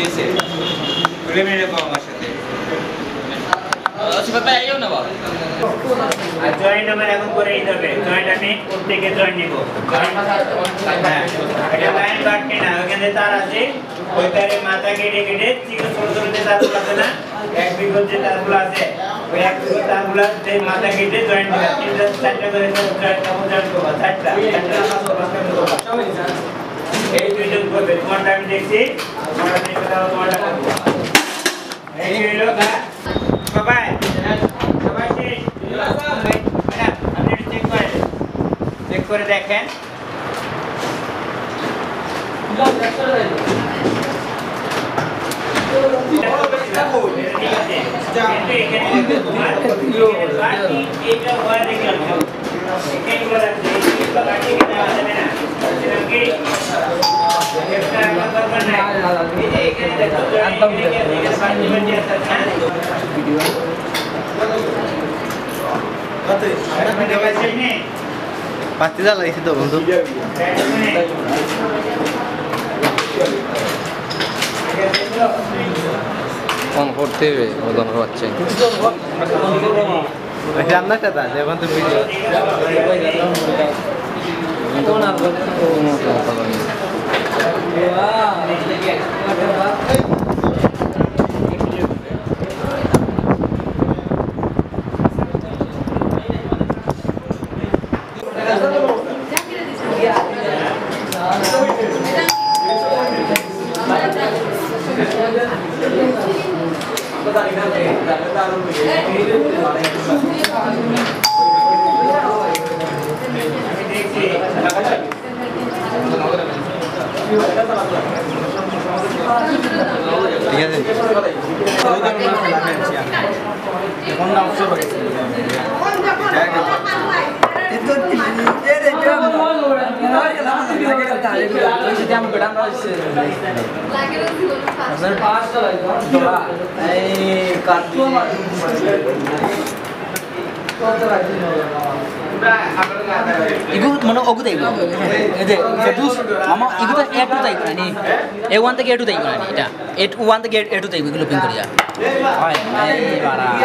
কেসে তুলে মেরে পাবো আমার সাথে আচ্ছা বাবা আইও না বাবা আর জয়েন্ট আমার এখন করে দিতে হবে জয়েন্ট আমি প্রত্যেকে জয়েন্ট নিব হ্যাঁ এটা লাইন কাটকে না ওখানে তার আছে ওই তারে মাথা কেটে কেটে চিকন ছোট ছোট যে তারগুলো আছে না এক বিঘত যে তারগুলো আছে ওই এক বিঘত তারগুলো যে মাথা কেটে জয়েন্ট দিবে তিনটা চারটা করে জয়েন্ট করবো চারটা এই দুইজন করবে তোমারটা আমি দেখছি তোমারটা করবো এই হলো সবাই সবাই আপনি চেক করে দেখেন পাতি যা লাগিয়েছি তো বন্ধু ফোন করতে হবে ওজন হচ্ছে রান্না কথা এখন তো ভিডিও ঠিক আছে Igu mana ogu tahu igu. Ede, terus mama igu tu A2 tahu igu ni. A1 tak A2 tahu igu ni. Ita, A1 tak A2 tahu igu looping kariya. Ay, ay, bara.